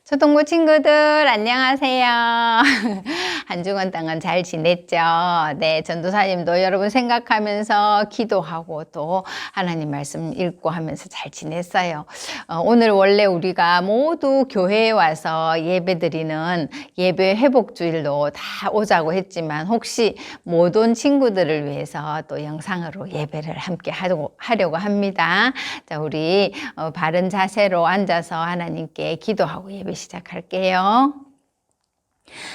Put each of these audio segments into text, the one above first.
초동부 친구들 안녕하세요. 한 주간 동안 잘 지냈죠? 네, 전도사님도 여러분 생각하면서 기도하고 또 하나님 말씀 읽고 하면서 잘 지냈어요. 오늘 원래 우리가 모두 교회에 와서 예배 드리는 예배 회복주일로 다 오자고 했지만 혹시 못 온 친구들을 위해서 또 영상으로 예배를 함께 하려고 합니다. 자, 우리 바른 자세로 앉아서 하나님께 기도하고 예배 시작할게요.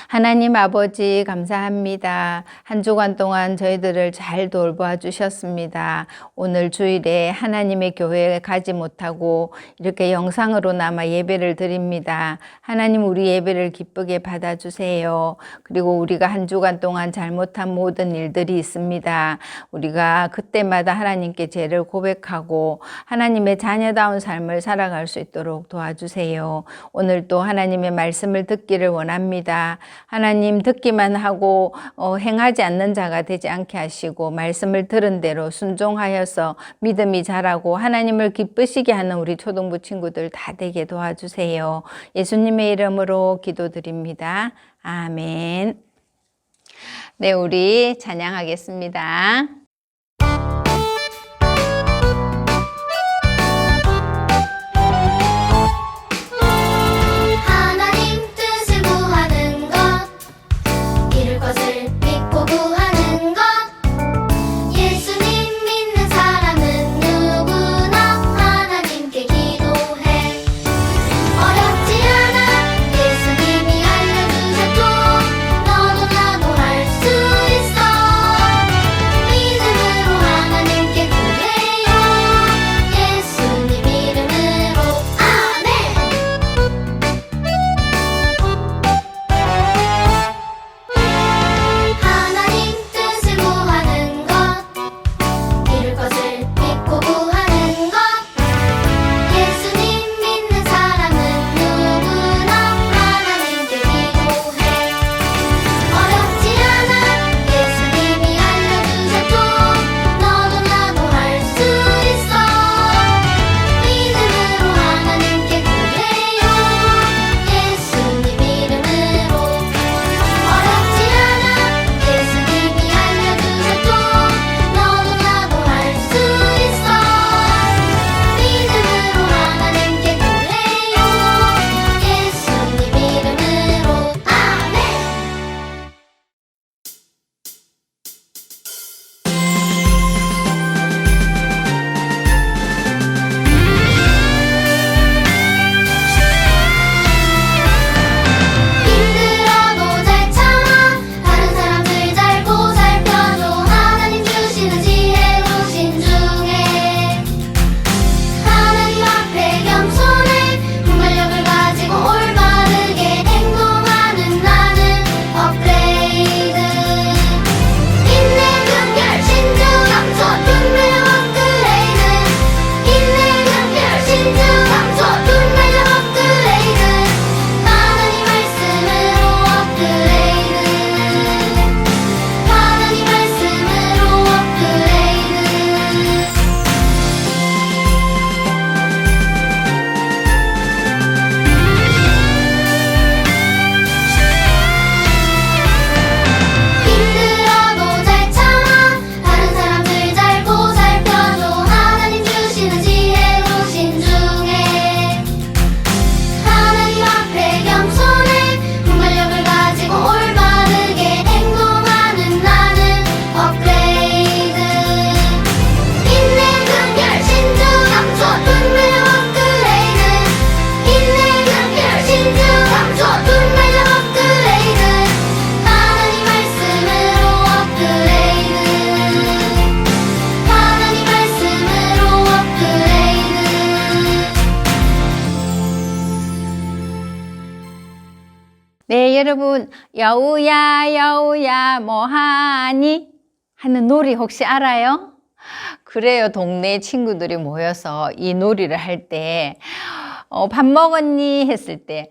하나님 아버지 감사합니다. 한 주간 동안 저희들을 잘 돌봐 주셨습니다. 오늘 주일에 하나님의 교회에 가지 못하고 이렇게 영상으로나마 예배를 드립니다. 하나님 우리 예배를 기쁘게 받아주세요. 그리고 우리가 한 주간 동안 잘못한 모든 일들이 있습니다. 우리가 그때마다 하나님께 죄를 고백하고 하나님의 자녀다운 삶을 살아갈 수 있도록 도와주세요. 오늘 또 하나님의 말씀을 듣기를 원합니다. 하나님 듣기만 하고 행하지 않는 자가 되지 않게 하시고 말씀을 들은 대로 순종하여서 믿음이 자라고 하나님을 기쁘시게 하는 우리 초등부 친구들 다 되게 도와주세요. 예수님의 이름으로 기도드립니다. 아멘. 네, 우리 찬양하겠습니다. 네, 여러분 여우야 여우야 뭐하니? 하는 놀이 혹시 알아요? 그래요. 동네 친구들이 모여서 이 놀이를 할 때 밥 먹었니? 했을 때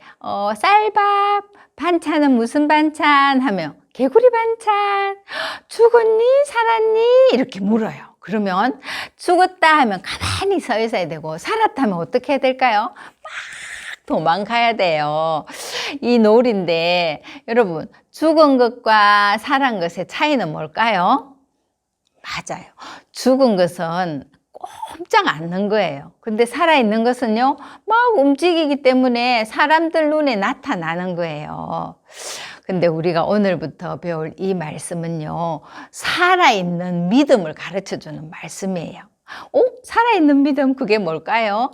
쌀밥, 반찬은 무슨 반찬? 하면 개구리 반찬, 죽었니? 살았니? 이렇게 물어요. 그러면 죽었다 하면 가만히 서 있어야 되고 살았다 하면 어떻게 해야 될까요? 막 도망가야 돼요. 이 놀인데 여러분 죽은 것과 살아난 것의 차이는 뭘까요? 맞아요. 죽은 것은 꼼짝 않는 거예요. 근데 살아있는 것은요, 막 움직이기 때문에 사람들 눈에 나타나는 거예요. 근데 우리가 오늘부터 배울 이 말씀은요, 살아있는 믿음을 가르쳐 주는 말씀이에요. 살아있는 믿음, 그게 뭘까요?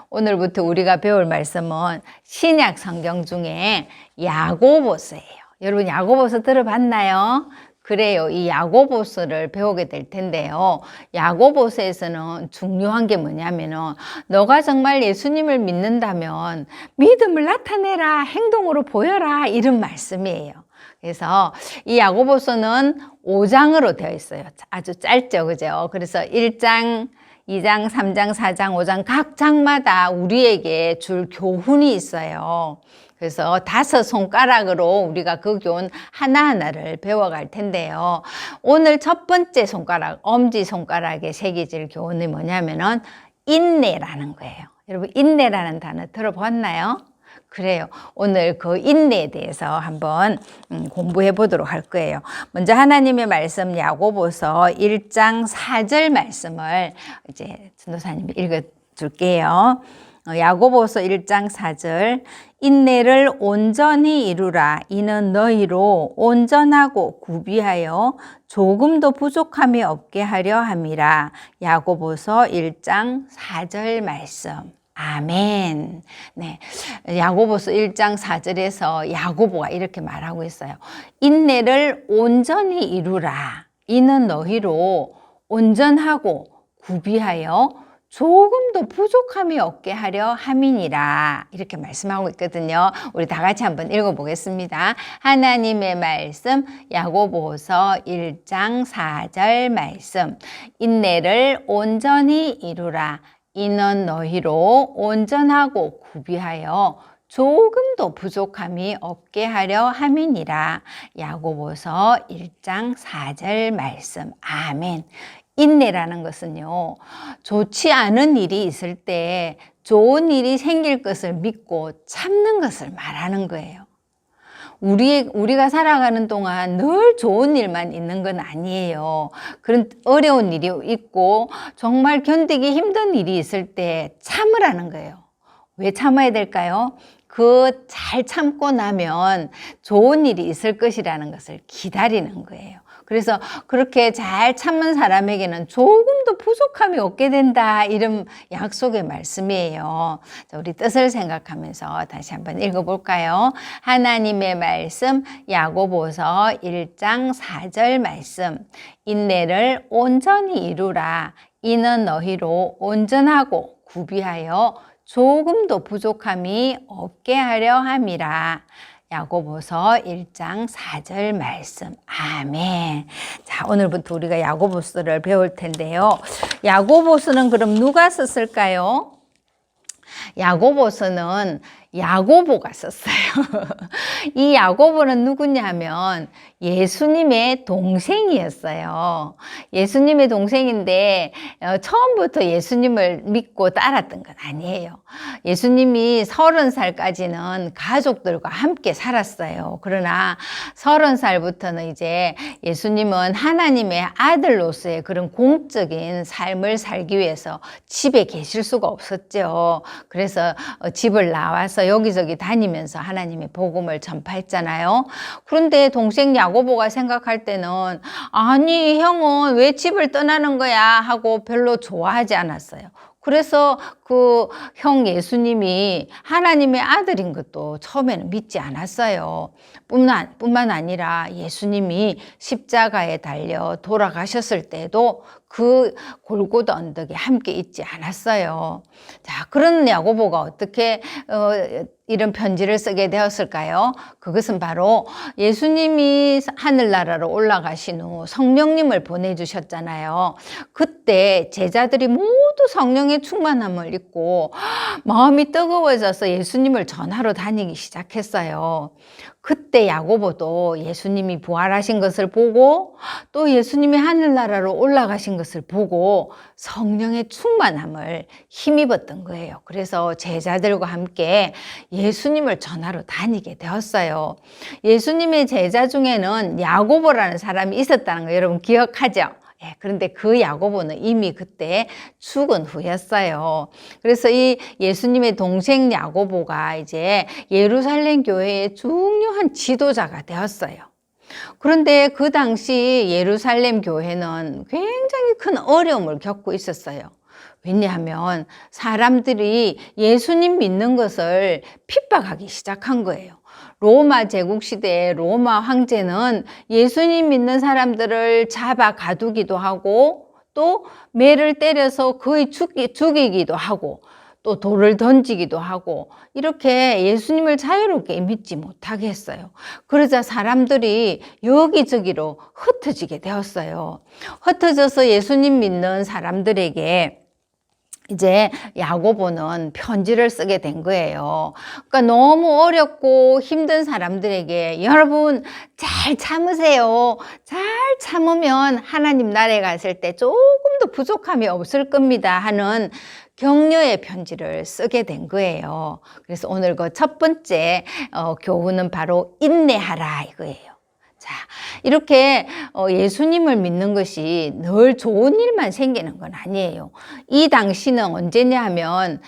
오늘부터 우리가 배울 말씀은 신약 성경 중에 야고보서예요. 여러분 야고보서 들어봤나요? 그래요. 이 야고보서를 배우게 될 텐데요. 야고보서에서는 중요한 게 뭐냐면은 너가 정말 예수님을 믿는다면 믿음을 나타내라, 행동으로 보여라, 이런 말씀이에요. 그래서 이 야고보서는 5장으로 되어 있어요. 아주 짧죠, 그죠? 그래서 1장, 2장, 3장, 4장, 5장 각 장마다 우리에게 줄 교훈이 있어요. 그래서 5손가락으로 우리가 그 교훈 하나하나를 배워갈 텐데요. 오늘 첫 번째 손가락, 엄지손가락에 새겨질 교훈이 뭐냐면은 인내라는 거예요. 여러분 인내라는 단어 들어봤나요? 그래요. 오늘 그 인내에 대해서 한번 공부해 보도록 할 거예요. 먼저 하나님의 말씀 야고보서 1장 4절 말씀을 이제 전도사님이 읽어 줄게요. 야고보서 1장 4절 인내를 온전히 이루라. 이는 너희로 온전하고 구비하여 조금도 부족함이 없게 하려 함이라. 야고보서 1장 4절 말씀. 아멘. 네. 야고보서 1장 4절에서 야고보가 이렇게 말하고 있어요. 인내를 온전히 이루라. 이는 너희로 온전하고 구비하여 조금도 부족함이 없게 하려 함이니라. 이렇게 말씀하고 있거든요. 우리 다 같이 한번 읽어보겠습니다. 하나님의 말씀 야고보서 1장 4절 말씀. 인내를 온전히 이루라. 이는 너희로 온전하고 구비하여 조금도 부족함이 없게 하려 함이니라. 야고보서 1장 4절 말씀. 아멘. 인내라는 것은요, 좋지 않은 일이 있을 때 좋은 일이 생길 것을 믿고 참는 것을 말하는 거예요. 우리가 살아가는 동안 늘 좋은 일만 있는 건 아니에요. 그런 어려운 일이 있고 정말 견디기 힘든 일이 있을 때 참으라는 거예요. 왜 참아야 될까요? 잘 참고 나면 좋은 일이 있을 것이라는 것을 기다리는 거예요. 그래서 그렇게 잘 참는 사람에게는 조금도 부족함이 없게 된다, 이런 약속의 말씀이에요. 자, 우리 뜻을 생각하면서 다시 한번 읽어볼까요? 하나님의 말씀 야고보서 1장 4절 말씀. 인내를 온전히 이루라. 이는 너희로 온전하고 구비하여 조금도 부족함이 없게 하려 함이라. 야고보서 1장 4절 말씀. 아멘. 자, 오늘부터 우리가 야고보서를 배울 텐데요. 야고보서는 그럼 누가 썼을까요? 야고보서는 야고보가 썼어요. 이 야고보는 누구냐면 예수님의 동생이었어요. 예수님의 동생인데 처음부터 예수님을 믿고 따랐던 건 아니에요. 예수님이 30살까지는 가족들과 함께 살았어요. 그러나 30살부터는 이제 예수님은 하나님의 아들로서의 그런 공적인 삶을 살기 위해서 집에 계실 수가 없었죠. 그래서 집을 나와서 여기저기 다니면서 하나님의 복음을 전파했잖아요. 그런데 동생 야고보가 생각할 때는 아니 형은 왜 집을 떠나는 거야 하고 별로 좋아하지 않았어요. 그래서 그 형 예수님이 하나님의 아들인 것도 처음에는 믿지 않았어요. 뿐만 아니라 예수님이 십자가에 달려 돌아가셨을 때도 그 골고다 언덕에 함께 있지 않았어요. 자, 그런 야고보가 어떻게 이런 편지를 쓰게 되었을까요? 그것은 바로 예수님이 하늘나라로 올라가신 후 성령님을 보내주셨잖아요. 그때 제자들이 모두 성령의 충만함을 입고 마음이 뜨거워져서 예수님을 전하러 다니기 시작했어요. 그때 야고보도 예수님이 부활하신 것을 보고 또 예수님이 하늘나라로 올라가신 하는 것을 보고 성령의 충만함을 힘입었던 거예요. 그래서 제자들과 함께 예수님을 전하러 다니게 되었어요. 예수님의 제자 중에는 야고보라는 사람이 있었다는 거 여러분 기억하죠? 예, 그런데 그 야고보는 이미 그때 죽은 후였어요. 그래서 이 예수님의 동생 야고보가 이제 예루살렘 교회의 중요한 지도자가 되었어요. 그런데 그 당시 예루살렘 교회는 굉장히 큰 어려움을 겪고 있었어요. 왜냐하면 사람들이 예수님 믿는 것을 핍박하기 시작한 거예요. 로마 제국 시대의 로마 황제는 예수님 믿는 사람들을 잡아 가두기도 하고 또 매를 때려서 거의 죽이기도 하고 또 돌을 던지기도 하고 이렇게 예수님을 자유롭게 믿지 못하게 했어요. 그러자 사람들이 여기저기로 흩어지게 되었어요. 흩어져서 예수님 믿는 사람들에게 이제 야고보는 편지를 쓰게 된 거예요. 그러니까 너무 어렵고 힘든 사람들에게 여러분 잘 참으세요. 잘 참으면 하나님 나라에 갔을 때 조금 더 부족함이 없을 겁니다 하는 격려의 편지를 쓰게 된 거예요. 그래서 오늘 그 첫 번째 교훈은 바로 인내하라 이거예요. 자, 이렇게 예수님을 믿는 것이 늘 좋은 일만 생기는 건 아니에요. 이 당시는 언제냐 하면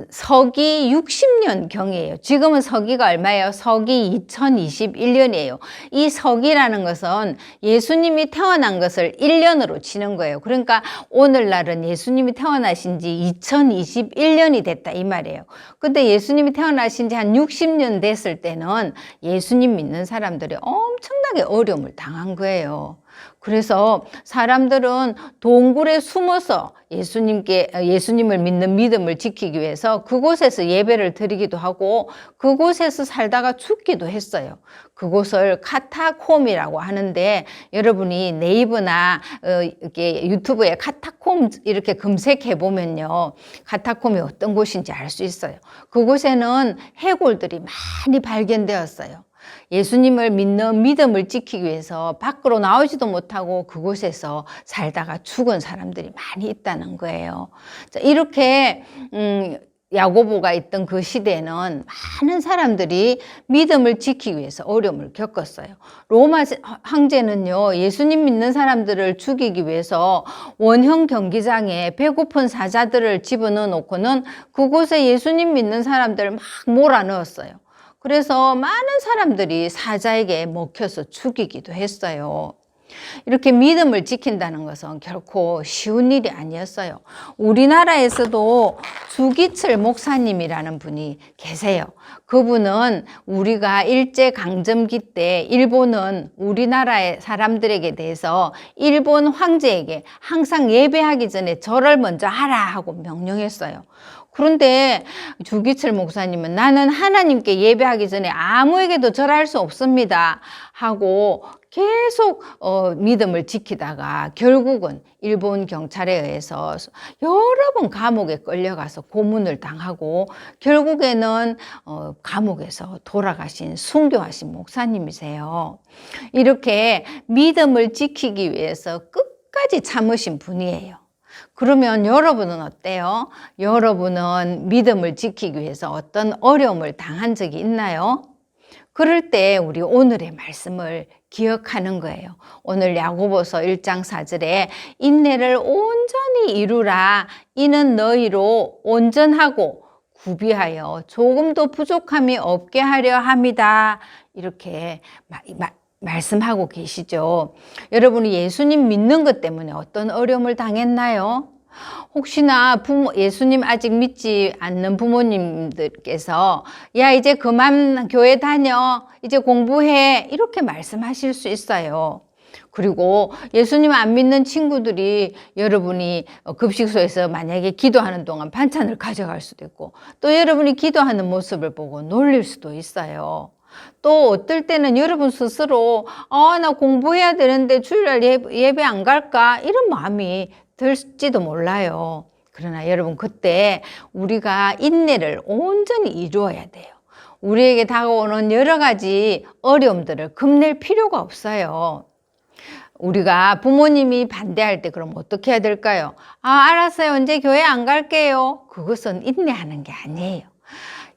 서기 60년경이에요. 지금은 서기가 얼마예요? 서기 2021년이에요. 이 서기라는 것은 예수님이 태어난 것을 1년으로 치는 거예요. 그러니까 오늘날은 예수님이 태어나신 지 2021년이 됐다 이 말이에요. 근데 예수님이 태어나신 지 한 60년 됐을 때는 예수님 믿는 사람들이 엄청나게 어려움을 당한 거예요. 그래서 사람들은 동굴에 숨어서 예수님을 믿는 믿음을 지키기 위해서 그곳에서 예배를 드리기도 하고 그곳에서 살다가 죽기도 했어요. 그곳을 카타콤이라고 하는데 여러분이 네이버나 이렇게 유튜브에 카타콤 이렇게 검색해 보면요. 카타콤이 어떤 곳인지 알 수 있어요. 그곳에는 해골들이 많이 발견되었어요. 예수님을 믿는 믿음을 지키기 위해서 밖으로 나오지도 못하고 그곳에서 살다가 죽은 사람들이 많이 있다는 거예요. 자, 이렇게 야고보가 있던 그 시대에는 많은 사람들이 믿음을 지키기 위해서 어려움을 겪었어요. 로마 황제는요, 예수님 믿는 사람들을 죽이기 위해서 원형 경기장에 배고픈 사자들을 집어넣어 놓고는 그곳에 예수님 믿는 사람들을 막 몰아넣었어요. 그래서 많은 사람들이 사자에게 먹혀서 죽이기도 했어요. 이렇게 믿음을 지킨다는 것은 결코 쉬운 일이 아니었어요. 우리나라에서도 주기철 목사님이라는 분이 계세요. 그분은 우리가 일제강점기 때 일본은 우리나라의 사람들에게 대해서 일본 황제에게 항상 예배하기 전에 절을 먼저 하라 하고 명령했어요. 그런데 주기철 목사님은 나는 하나님께 예배하기 전에 아무에게도 절할 수 없습니다 하고 계속 믿음을 지키다가 결국은 일본 경찰에 의해서 여러 번 감옥에 끌려가서 고문을 당하고 결국에는 감옥에서 돌아가신 순교하신 목사님이세요. 이렇게 믿음을 지키기 위해서 끝까지 참으신 분이에요. 그러면 여러분은 어때요? 여러분은 믿음을 지키기 위해서 어떤 어려움을 당한 적이 있나요? 그럴 때 우리 오늘의 말씀을 기억하는 거예요. 오늘 야고보서 1장 4절에 인내를 온전히 이루라. 이는 너희로 온전하고 구비하여 조금도 부족함이 없게 하려 함이다. 이렇게 말씀하고 계시죠. 여러분이 예수님 믿는 것 때문에 어떤 어려움을 당했나요? 혹시나 예수님 아직 믿지 않는 부모님들께서 야 이제 그만 교회 다녀 이제 공부해 이렇게 말씀하실 수 있어요. 그리고 예수님 안 믿는 친구들이 여러분이 급식소에서 만약에 기도하는 동안 반찬을 가져갈 수도 있고 또 여러분이 기도하는 모습을 보고 놀릴 수도 있어요. 또 어떨 때는 여러분 스스로 나 공부해야 되는데 주일날 예배 안 갈까 이런 마음이 들지도 몰라요. 그러나 여러분 그때 우리가 인내를 온전히 이루어야 돼요. 우리에게 다가오는 여러 가지 어려움들을 겁낼 필요가 없어요. 우리가 부모님이 반대할 때 그럼 어떻게 해야 될까요? 알았어요. 언제 교회 안 갈게요. 그것은 인내하는 게 아니에요.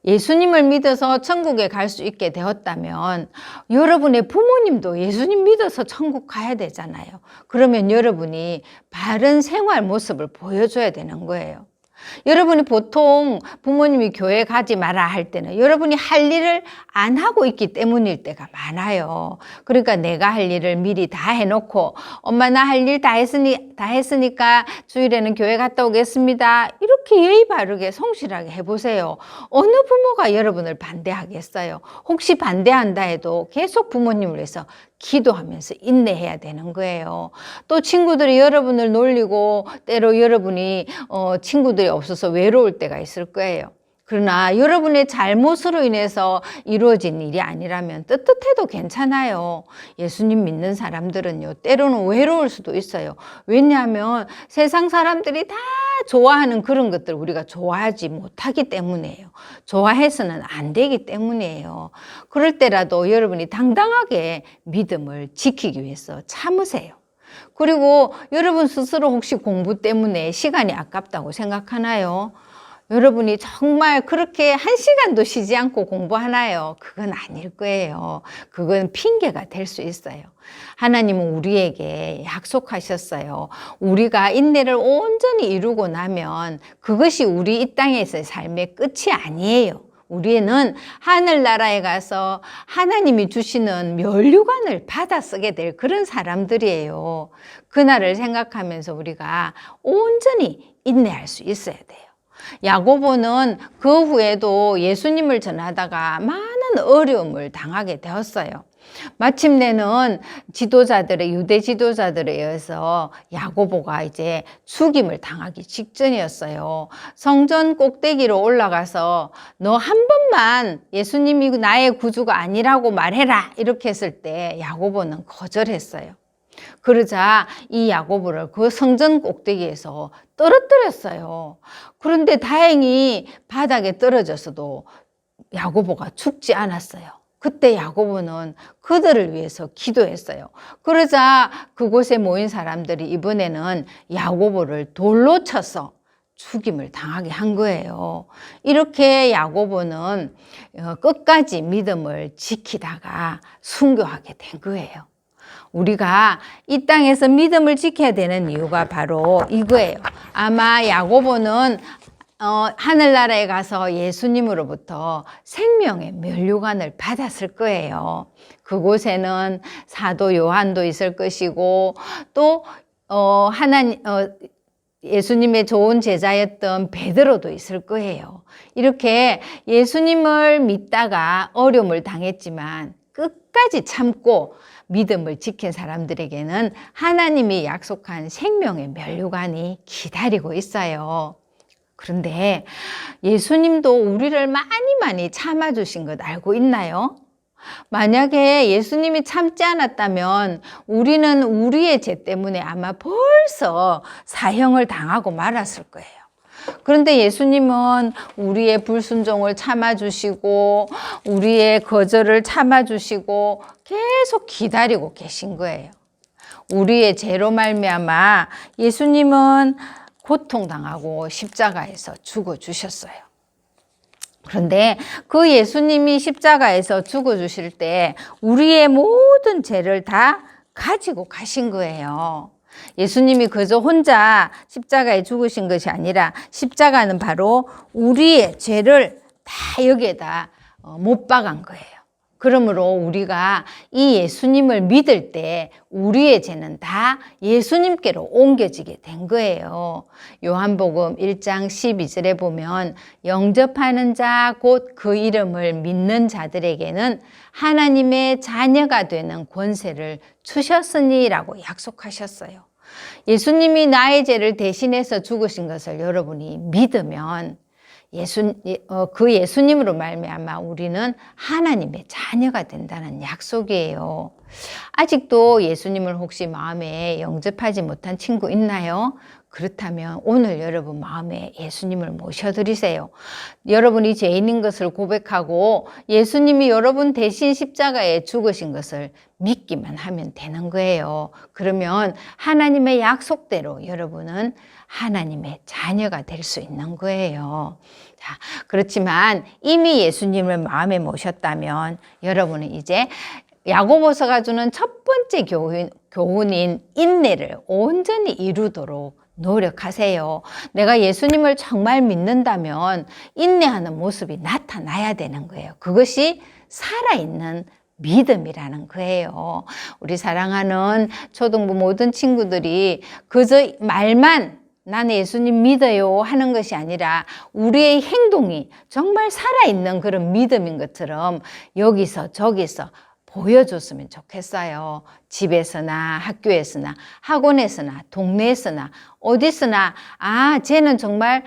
예수님을 믿어서 천국에 갈 수 있게 되었다면 여러분의 부모님도 예수님 믿어서 천국 가야 되잖아요. 그러면 여러분이 바른 생활 모습을 보여줘야 되는 거예요. 여러분이 보통 부모님이 교회 가지 마라 할 때는 여러분이 할 일을 안 하고 있기 때문일 때가 많아요. 그러니까 내가 할 일을 미리 다 해놓고 엄마 나 할 일 다 했으니까 주일에는 교회 갔다 오겠습니다. 이렇게 예의 바르게 성실하게 해보세요. 어느 부모가 여러분을 반대하겠어요? 혹시 반대한다 해도 계속 부모님을 위해서 기도하면서 인내해야 되는 거예요. 또 친구들이 여러분을 놀리고 때로 여러분이 친구들이 없어서 외로울 때가 있을 거예요. 그러나 여러분의 잘못으로 인해서 이루어진 일이 아니라면 떳떳해도 괜찮아요. 예수님 믿는 사람들은요, 때로는 외로울 수도 있어요. 왜냐하면 세상 사람들이 다 좋아하는 그런 것들 우리가 좋아하지 못하기 때문이에요. 좋아해서는 안 되기 때문이에요. 그럴 때라도 여러분이 당당하게 믿음을 지키기 위해서 참으세요. 그리고 여러분 스스로 혹시 공부 때문에 시간이 아깝다고 생각하나요? 여러분이 정말 그렇게 한 시간도 쉬지 않고 공부하나요? 그건 아닐 거예요. 그건 핑계가 될 수 있어요. 하나님은 우리에게 약속하셨어요. 우리가 인내를 온전히 이루고 나면 그것이 우리 이 땅에서의 삶의 끝이 아니에요. 우리는 하늘나라에 가서 하나님이 주시는 면류관을 받아 쓰게 될 그런 사람들이에요. 그날을 생각하면서 우리가 온전히 인내할 수 있어야 돼요. 야고보는 그 후에도 예수님을 전하다가 많은 어려움을 당하게 되었어요. 마침내는 유대 지도자들에 의해서 야고보가 이제 죽임을 당하기 직전이었어요. 성전 꼭대기로 올라가서 너 한 번만 예수님이 나의 구주가 아니라고 말해라 이렇게 했을 때 야고보는 거절했어요. 그러자 이 야고보를 그 성전 꼭대기에서 떨어뜨렸어요. 그런데 다행히 바닥에 떨어졌어도 야고보가 죽지 않았어요. 그때 야고보는 그들을 위해서 기도했어요. 그러자 그곳에 모인 사람들이 이번에는 야고보를 돌로 쳐서 죽임을 당하게 한 거예요. 이렇게 야고보는 끝까지 믿음을 지키다가 순교하게 된 거예요. 우리가 이 땅에서 믿음을 지켜야 되는 이유가 바로 이거예요. 아마 야고보는 하늘나라에 가서 예수님으로부터 생명의 면류관을 받았을 거예요. 그곳에는 사도 요한도 있을 것이고 또 예수님의 좋은 제자였던 베드로도 있을 거예요. 이렇게 예수님을 믿다가 어려움을 당했지만 끝까지 참고 믿음을 지킨 사람들에게는 하나님이 약속한 생명의 면류관이 기다리고 있어요. 그런데 예수님도 우리를 많이 참아주신 것 알고 있나요? 만약에 예수님이 참지 않았다면 우리는 우리의 죄 때문에 아마 벌써 사형을 당하고 말았을 거예요. 그런데 예수님은 우리의 불순종을 참아주시고 우리의 거절을 참아주시고 계속 기다리고 계신 거예요. 우리의 죄로 말미암아 예수님은 고통당하고 십자가에서 죽어주셨어요. 그런데 그 예수님이 십자가에서 죽어주실 때 우리의 모든 죄를 다 가지고 가신 거예요. 예수님이 그저 혼자 십자가에 죽으신 것이 아니라 십자가는 바로 우리의 죄를 다 여기에다 못 박은 거예요. 그러므로 우리가 이 예수님을 믿을 때 우리의 죄는 다 예수님께로 옮겨지게 된 거예요. 요한복음 1장 12절에 보면 영접하는 자 곧 그 이름을 믿는 자들에게는 하나님의 자녀가 되는 권세를 주셨으니라고 약속하셨어요. 예수님이 나의 죄를 대신해서 죽으신 것을 여러분이 믿으면 그 예수님으로 말미암아 우리는 하나님의 자녀가 된다는 약속이에요. 아직도 예수님을 혹시 마음에 영접하지 못한 친구 있나요? 그렇다면 오늘 여러분 마음에 예수님을 모셔드리세요. 여러분이 죄인인 것을 고백하고 예수님이 여러분 대신 십자가에 죽으신 것을 믿기만 하면 되는 거예요. 그러면 하나님의 약속대로 여러분은 하나님의 자녀가 될 수 있는 거예요. 자, 그렇지만 이미 예수님을 마음에 모셨다면 여러분은 이제 야고보서가 주는 첫 번째 교훈인 인내를 온전히 이루도록 노력하세요. 내가 예수님을 정말 믿는다면 인내하는 모습이 나타나야 되는 거예요. 그것이 살아있는 믿음이라는 거예요. 우리 사랑하는 초등부 모든 친구들이 그저 말만 나는 예수님 믿어요 하는 것이 아니라 우리의 행동이 정말 살아있는 그런 믿음인 것처럼 여기서 저기서 보여줬으면 좋겠어요. 집에서나 학교에서나 학원에서나 동네에서나 어디서나 쟤는 정말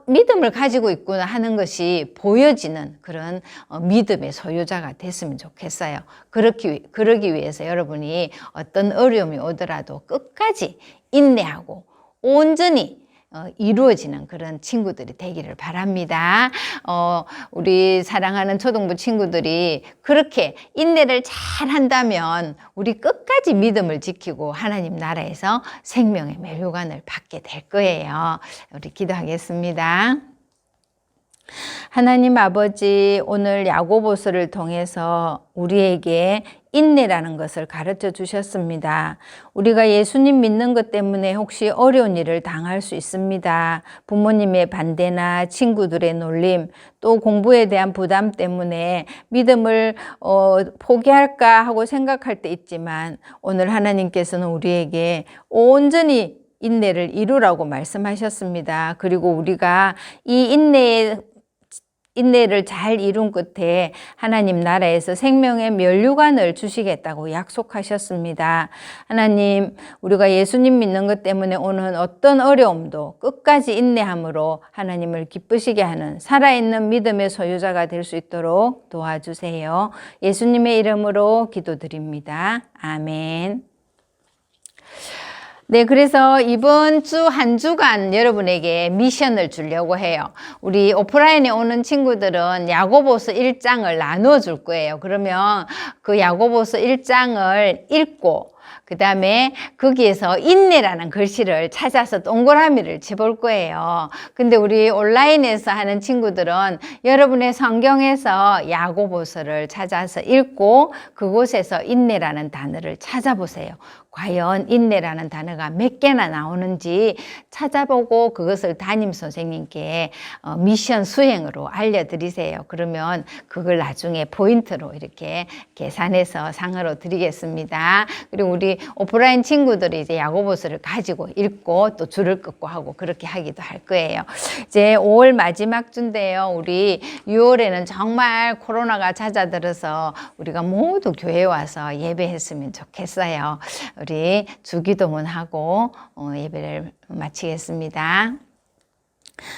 믿음을 가지고 있구나 하는 것이 보여지는 그런 믿음의 소유자가 됐으면 좋겠어요. 그러기 위해서 여러분이 어떤 어려움이 오더라도 끝까지 인내하고 온전히 이루어지는 그런 친구들이 되기를 바랍니다. 우리 사랑하는 초등부 친구들이 그렇게 인내를 잘 한다면 우리 끝까지 믿음을 지키고 하나님 나라에서 생명의 멸류관을 받게 될 거예요. 우리 기도하겠습니다. 하나님 아버지, 오늘 야고보서를 통해서 우리에게 인내라는 것을 가르쳐 주셨습니다. 우리가 예수님 믿는 것 때문에 혹시 어려운 일을 당할 수 있습니다. 부모님의 반대나 친구들의 놀림, 또 공부에 대한 부담 때문에 믿음을 포기할까 하고 생각할 때 있지만 오늘 하나님께서는 우리에게 온전히 인내를 이루라고 말씀하셨습니다. 그리고 우리가 이 인내를 잘 이룬 끝에 하나님 나라에서 생명의 멸류관을 주시겠다고 약속하셨습니다. 하나님, 우리가 예수님 믿는 것 때문에 오는 어떤 어려움도 끝까지 인내함으로 하나님을 기쁘시게 하는 살아있는 믿음의 소유자가 될 수 있도록 도와주세요. 예수님의 이름으로 기도드립니다. 아멘. 네, 그래서 이번 주 한 주간 여러분에게 미션을 주려고 해요. 우리 오프라인에 오는 친구들은 야고보서 1장을 나누어 줄 거예요. 그러면 그 야고보서 1장을 읽고 그 다음에 거기에서 인내라는 글씨를 찾아서 동그라미를 쳐볼 거예요. 근데 우리 온라인에서 하는 친구들은 여러분의 성경에서 야고보서를 찾아서 읽고 그곳에서 인내라는 단어를 찾아보세요. 과연 인내라는 단어가 몇 개나 나오는지 찾아보고 그것을 담임 선생님께 미션 수행으로 알려드리세요. 그러면 그걸 나중에 포인트로 이렇게 계산해서 상으로 드리겠습니다. 그리고 우리 오프라인 친구들이 이제 야고보서를 가지고 읽고 또 줄을 긋고 하고 그렇게 하기도 할 거예요. 이제 5월 마지막 주인데요. 우리 6월에는 정말 코로나가 잦아들어서 우리가 모두 교회에 와서 예배했으면 좋겠어요. 우리 주기도문 하고 예배를 마치겠습니다.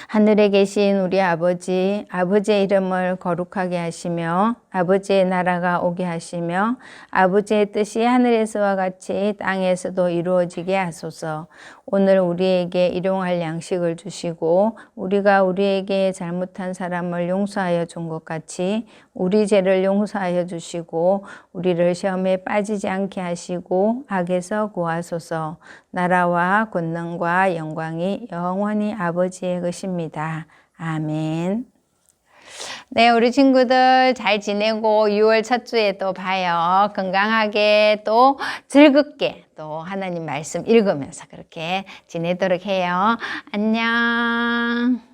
하늘에 계신 우리 아버지, 아버지의 이름을 거룩하게 하시며 아버지의 나라가 오게 하시며 아버지의 뜻이 하늘에서와 같이 땅에서도 이루어지게 하소서. 오늘 우리에게 일용할 양식을 주시고 우리가 우리에게 잘못한 사람을 용서하여 준 것 같이 우리 죄를 용서하여 주시고 우리를 시험에 빠지지 않게 하시고 악에서 구하소서. 나라와 권능과 영광이 영원히 아버지의 것입니다. 아멘. 네, 우리 친구들 잘 지내고 6월 첫 주에 또 봐요. 건강하게 또 즐겁게 또 하나님 말씀 읽으면서 그렇게 지내도록 해요. 안녕.